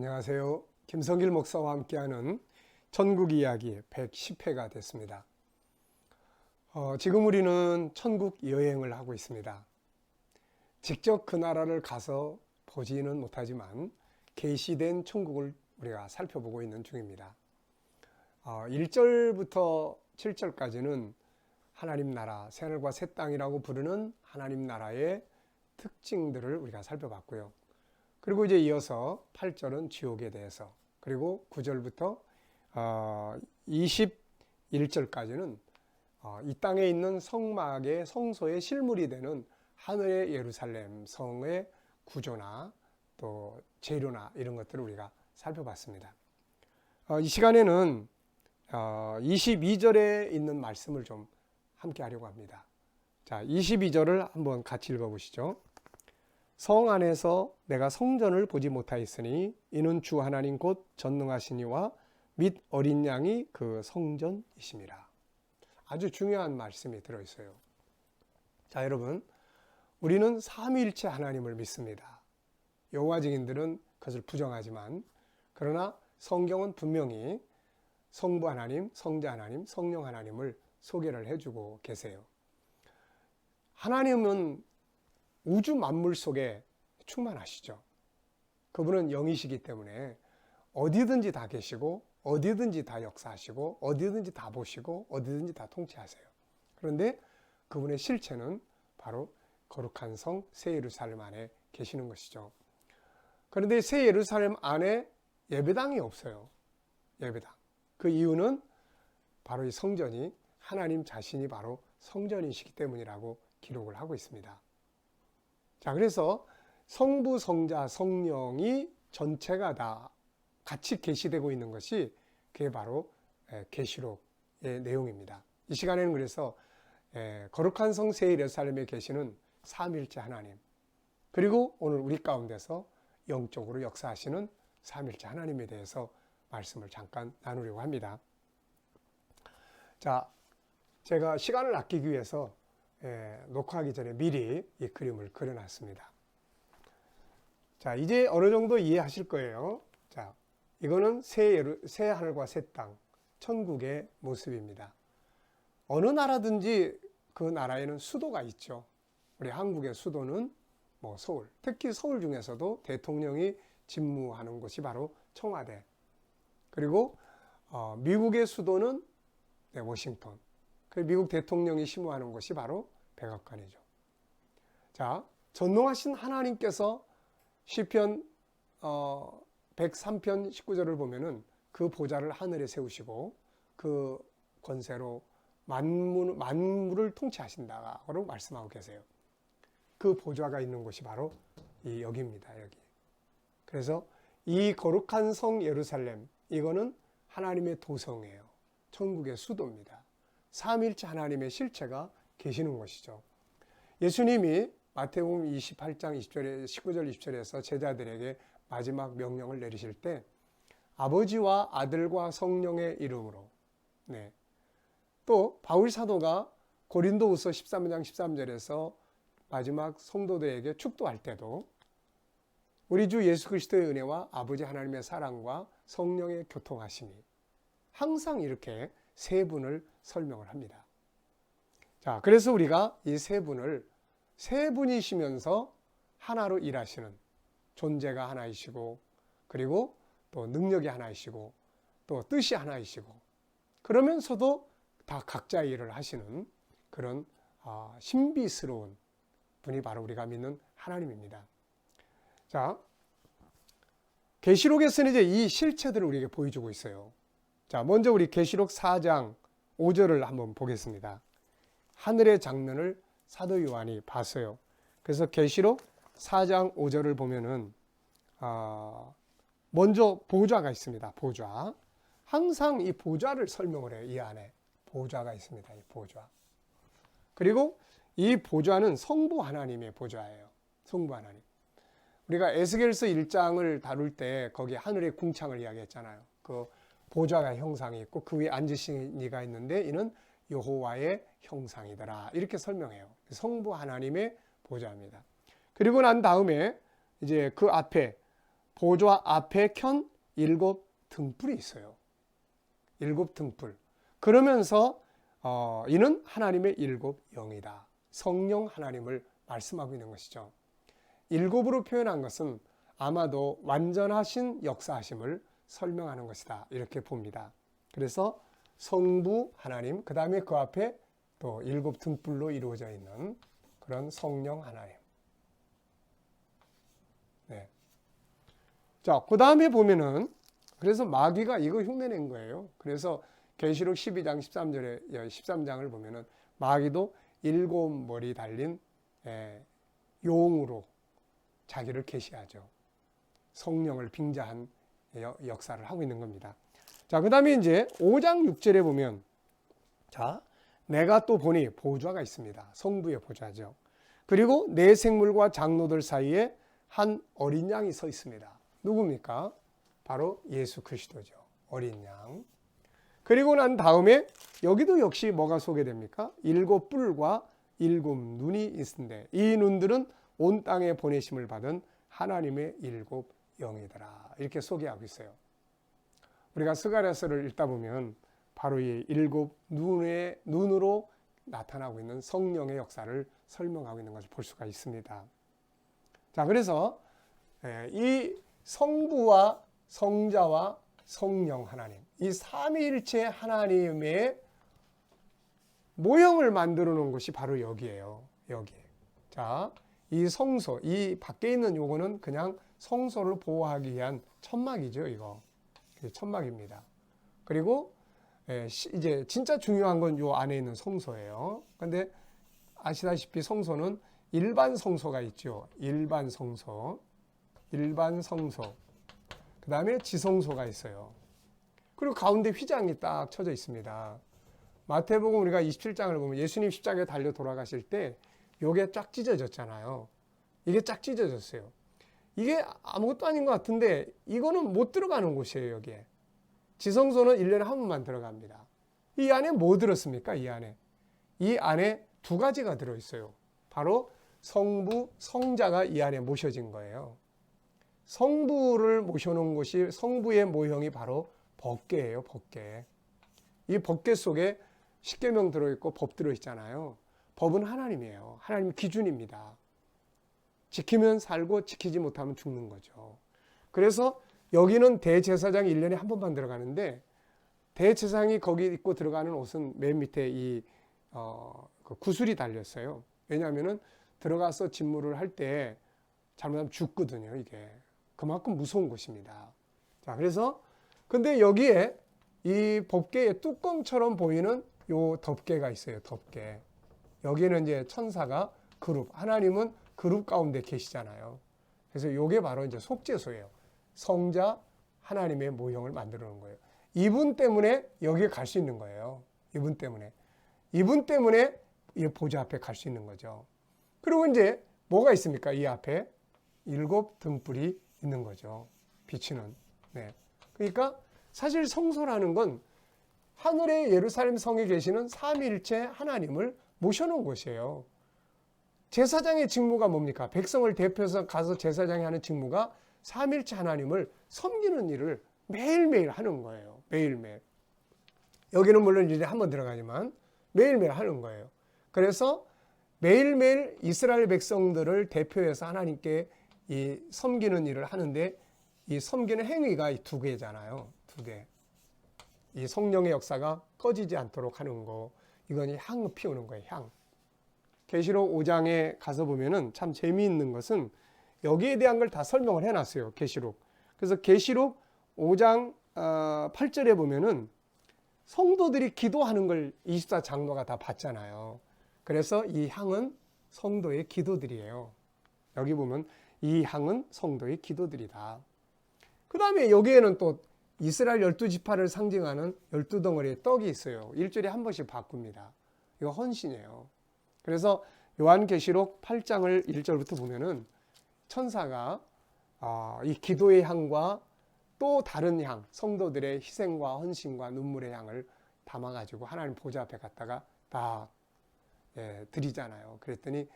안녕하세요. 김성길 목사와 함께하는 천국 이야기 110회가 됐습니다. 지금 우리는 천국 여행을 하고 있습니다. 직접 그 나라를 가서 보지는 못하지만 계시된 천국을 우리가 살펴보고 있는 중입니다. 1절부터 7절까지는 하나님 나라, 새하늘과 새 땅이라고 부르는 하나님 나라의 특징들을 우리가 살펴봤고요. 그리고 이제 이어서 8절은 지옥에 대해서, 그리고 9절부터 21절까지는 이 땅에 있는 성막의 성소의 실물이 되는 하늘의 예루살렘 성의 구조나 또 재료나 이런 것들을 우리가 살펴봤습니다. 이 시간에는 22절에 있는 말씀을 좀 함께 하려고 합니다. 자, 22절을 한번 같이 읽어보시죠. 성 안에서 내가 성전을 보지 못하였으니 이는 주 하나님 곧 전능하시니와 및 어린 양이 그 성전이심이라. 아주 중요한 말씀이 들어있어요. 자, 여러분, 우리는 삼위일체 하나님을 믿습니다. 여호와 증인들은 그것을 부정하지만, 그러나 성경은 분명히 성부 하나님, 성자 하나님, 성령 하나님을 소개를 해주고 계세요. 하나님은 우주 만물 속에 충만하시죠. 그분은 영이시기 때문에 어디든지 다 계시고 어디든지 다 역사하시고 어디든지 다 보시고 어디든지 다 통치하세요. 그런데 그분의 실체는 바로 거룩한 성 새 예루살렘 안에 계시는 것이죠. 그런데 새 예루살렘 안에 예배당이 없어요. 예배당. 그 이유는 바로 이 성전이 하나님 자신이 바로 성전이시기 때문이라고 기록을 하고 있습니다. 자, 그래서 성부, 성자, 성령이 전체가 다 같이 계시되고 있는 것이 그게 바로 계시록의 내용입니다. 이 시간에는 그래서 거룩한 성 새 예루살렘에 계시는 삼위일체 하나님, 그리고 오늘 우리 가운데서 영적으로 역사하시는 삼위일체 하나님에 대해서 말씀을 잠깐 나누려고 합니다. 자, 제가 시간을 아끼기 위해서 녹화하기 전에 미리 이 그림을 그려놨습니다. 자, 이제 어느 정도 이해하실 거예요. 자, 이거는 새 하늘과 새 땅, 천국의 모습입니다. 어느 나라든지 그 나라에는 수도가 있죠. 우리 한국의 수도는 서울, 특히 서울 중에서도 대통령이 집무하는 곳이 바로 청와대. 그리고 미국의 수도는 워싱턴. 미국 대통령이 심무하는 곳이 바로 백악관이죠. 자, 전능하신 하나님께서 시편 103편 19절을 보면은 그 보좌를 하늘에 세우시고 그 권세로 만물을 통치하신다고 말씀하고 계세요. 그 보좌가 있는 곳이 바로 여기입니다. 여기. 그래서 이 거룩한 성 예루살렘, 이거는 하나님의 도성이에요. 천국의 수도입니다. 삼위일체 하나님의 실체가 계시는 것이죠. 예수님이 마태복음 28장 19절 20절에서 제자들에게 마지막 명령을 내리실 때 아버지와 아들과 성령의 이름으로, 또 바울 사도가 고린도후서 13장 13절에서 마지막 성도들에게 축도할 때도 우리 주 예수 그리스도의 은혜와 아버지 하나님의 사랑과 성령의 교통하심이, 항상 이렇게 세 분을 설명을 합니다. 자, 그래서 우리가 이 세 분을, 세 분이시면서 하나로 일하시는, 존재가 하나이시고, 그리고 또 능력이 하나이시고, 또 뜻이 하나이시고, 그러면서도 다 각자의 일을 하시는 그런 신비스러운 분이 바로 우리가 믿는 하나님입니다. 자, 계시록에서는 이제 이 실체들을 우리에게 보여주고 있어요. 자, 먼저 우리 계시록 4장 5절을 한번 보겠습니다. 하늘의 장면을 사도 요한이 봤어요. 그래서 계시록 4장 5절을 보면은 먼저 보좌가 있습니다. 보좌. 항상 이 보좌를 설명을 해요. 이 안에 보좌가 있습니다. 이 보좌. 그리고 이 보좌는 성부 하나님의 보좌예요. 성부 하나님. 우리가 에스겔서 1장을 다룰 때 거기 하늘의 궁창을 이야기했잖아요. 그 보좌가 형상이 있고 그 위에 앉으신 이가 있는데 이는 여호와의 형상이더라. 이렇게 설명해요. 성부 하나님의 보좌입니다. 그리고 난 다음에 이제 그 앞에 보좌 앞에 켠 7등불이 있어요. 7등불. 그러면서 이는 하나님의 7영이다. 성령 하나님을 말씀하고 있는 것이죠. 7으로 표현한 것은 아마도 완전하신 역사하심을 설명하는 것이다. 이렇게 봅니다. 그래서 성부 하나님, 그 다음에 그 앞에 또 7등불로 이루어져 있는 그런 성령 하나님. 네. 자, 그 다음에 보면은 그래서 마귀가 이거 흉내낸 거예요. 그래서 계시록 12장 13장을 보면은 마귀도 7머리 달린 용으로 자기를 계시하죠. 성령을 빙자한 역사를 하고 있는 겁니다. 자, 그 다음에 이제 5장 6절에 보면, 자, 내가 또 보니 보좌가 있습니다. 성부의 보좌죠. 그리고 네 생물과 장로들 사이에 한 어린 양이 서 있습니다. 누굽니까? 바로 예수 그리스도죠. 어린 양. 그리고 난 다음에 여기도 역시 뭐가 소개됩니까? 7뿔과 7눈이 있는데 이 눈들은 온 땅에 보내심을 받은 하나님의 7영이더라. 이렇게 소개하고 있어요. 우리가 스가랴서를 읽다 보면 바로 이 7눈의 눈으로 나타나고 있는 성령의 역사를 설명하고 있는 것을 볼 수가 있습니다. 자, 그래서 이 성부와 성자와 성령 하나님, 이 삼위일체 하나님의 모형을 만들어 놓은 것이 바로 여기예요. 여기. 자, 이 성소, 이 밖에 있는 요거는 그냥 성소를 보호하기 위한 천막이죠, 이거. 천막입니다. 그리고 이제 진짜 중요한 건 요 안에 있는 성소예요. 근데 아시다시피 성소는 일반 성소가 있죠. 일반 성소. 그 다음에 지성소가 있어요. 그리고 가운데 휘장이 딱 쳐져 있습니다. 마태복음 우리가 27장을 보면 예수님 십자가에 달려 돌아가실 때 요게 쫙 찢어졌잖아요. 이게 쫙 찢어졌어요. 이게 아무것도 아닌 것 같은데 이거는 못 들어가는 곳이에요, 여기에. 지성소는 1년에 한 번만 들어갑니다. 이 안에 뭐 들었습니까? 이 안에 두 가지가 들어있어요. 바로 성부, 성자가 이 안에 모셔진 거예요. 성부를 모셔놓은 곳이 성부의 모형이 바로 법궤예요, 법궤. 이 법궤 속에 십계명 들어있고 법 들어있잖아요. 법은 하나님이에요. 하나님 기준입니다. 지키면 살고 지키지 못하면 죽는 거죠. 그래서 여기는 대제사장이 1년에 한 번만 들어가는데 대제사장이 거기 입고 들어가는 옷은 맨 밑에 그 구슬이 달렸어요. 왜냐하면 들어가서 직무를 할 때 잘못하면 죽거든요, 이게. 그만큼 무서운 곳입니다. 자, 그래서 근데 여기에 이 법궤의 뚜껑처럼 보이는 요 덮개가 있어요. 덮개. 여기는 이제 천사가 그룹, 하나님은 그룹 가운데 계시잖아요. 그래서 요게 바로 이제 속죄소예요. 성자 하나님의 모형을 만들어 놓은 거예요. 이분 때문에 여기에 갈 수 있는 거예요. 이분 때문에 이 보좌 앞에 갈 수 있는 거죠. 그리고 이제 뭐가 있습니까? 이 앞에 7등불이 있는 거죠. 비치는. 네. 그러니까 사실 성소라는 건 하늘의 예루살렘 성에 계시는 삼위일체 하나님을 모셔놓은 곳이에요. 제사장의 직무가 뭡니까? 백성을 대표해서 가서 제사장이 하는 직무가 삼위일체 하나님을 섬기는 일을 매일매일 하는 거예요. 매일매일. 여기는 물론 이제 한번 들어가지만 매일매일 하는 거예요. 그래서 매일매일 이스라엘 백성들을 대표해서 하나님께 이 섬기는 일을 하는데 이 섬기는 행위가 두 개잖아요. 두 개. 이 성령의 역사가 꺼지지 않도록 하는 거. 이건 향 피우는 거예요. 향. 계시록 5장에 가서 보면은 참 재미있는 것은 여기에 대한 걸 다 설명을 해놨어요. 계시록. 그래서 계시록 5장 8절에 보면은 성도들이 기도하는 걸 24장로가 다 봤잖아요. 그래서 이 향은 성도의 기도들이에요. 여기 보면 이 향은 성도의 기도들이다. 그 다음에 여기에는 또 이스라엘 12지파를 상징하는 12덩어리의 떡이 있어요. 일주일에 한 번씩 바꿉니다. 이거 헌신이에요. 그래서 요한계시록 8장을 1절부터 보면은 천사가 이 기도의 향과 또 다른 향, 성도들의 희생과 헌신과 눈물의 향을 담아가지고 하나님 보좌 앞에 갔다가 다 드리잖아요. 그랬더니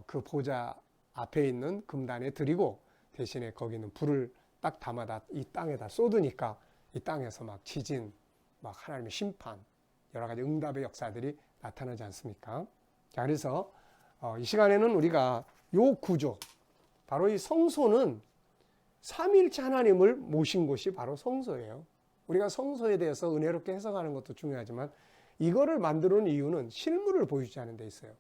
그 보좌 앞에 있는 금단에 드리고 대신에 거기는 불을 딱 담아다 이 땅에다 쏟으니까 이 땅에서 막 지진, 막 하나님의 심판, 여러 가지 응답의 역사들이 나타나지 않습니까? 자, 그래서 이 시간에는 우리가 요 구조, 바로 이 성소는 삼위일체 하나님을 모신 곳이 바로 성소예요. 우리가 성소에 대해서 은혜롭게 해석하는 것도 중요하지만 이거를 만들어 놓은 이유는 실물을 보여주지 않은 데 있어요.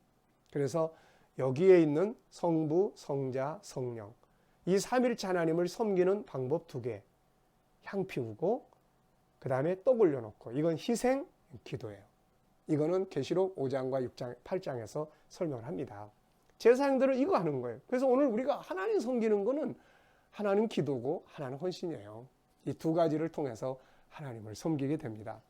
그래서 여기에 있는 성부, 성자, 성령, 이 삼위일체 하나님을 섬기는 방법 두 개, 향 피우고 그 다음에 떡 올려놓고, 이건 희생 기도예요. 이거는 계시록 5장과 6장, 8장에서 설명을 합니다. 제사장들은 이거 하는 거예요. 그래서 오늘 우리가 하나님 섬기는 거는 하나는 기도고 하나는 헌신이에요. 이 두 가지를 통해서 하나님을 섬기게 됩니다.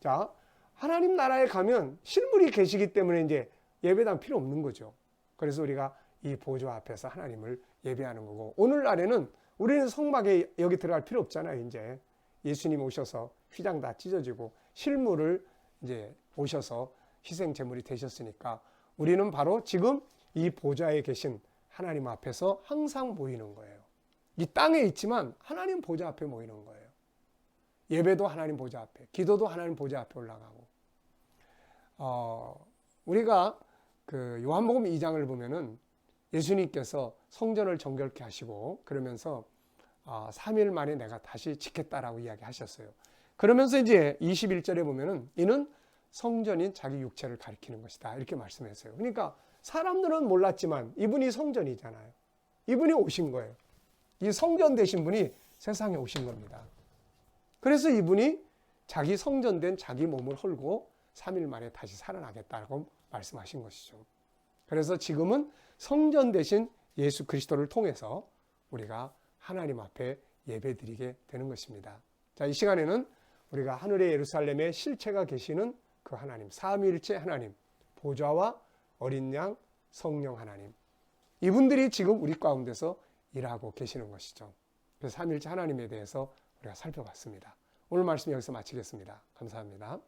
자, 하나님 나라에 가면 실물이 계시기 때문에 이제 예배당 필요 없는 거죠. 그래서 우리가 이 보좌 앞에서 하나님을 예배하는 거고, 오늘날에는 우리는 성막에 여기 들어갈 필요 없잖아요. 이제 예수님 오셔서 휘장 다 찢어지고 실물을 이제 오셔서 희생 제물이 되셨으니까 우리는 바로 지금 이 보좌에 계신 하나님 앞에서 항상 모이는 거예요. 이 땅에 있지만 하나님 보좌 앞에 모이는 거예요. 예배도 하나님 보좌 앞에, 기도도 하나님 보좌 앞에 올라가고. 우리가 그 요한복음 2장을 보면은 예수님께서 성전을 정결케 하시고 그러면서 3일 만에 내가 다시 짓겠다라고 이야기하셨어요. 그러면서 이제 21절에 보면은 이는 성전인 자기 육체를 가리키는 것이다, 이렇게 말씀했어요. 그러니까 사람들은 몰랐지만 이분이 성전이잖아요. 이분이 오신 거예요. 이 성전 되신 분이 세상에 오신 겁니다. 그래서 이분이 자기 성전된 자기 몸을 헐고 3일 만에 다시 살아나겠다고 말씀하신 것이죠. 그래서 지금은 성전 되신 예수 그리스도를 통해서 우리가 하나님 앞에 예배드리게 되는 것입니다. 자, 이 시간에는 우리가 하늘의 예루살렘에 실체가 계시는 그 하나님, 삼위일체 하나님, 보좌와 어린 양, 성령 하나님, 이분들이 지금 우리 가운데서 일하고 계시는 것이죠. 그래서 삼위일체 하나님에 대해서 우리가 살펴봤습니다. 오늘 말씀 여기서 마치겠습니다. 감사합니다.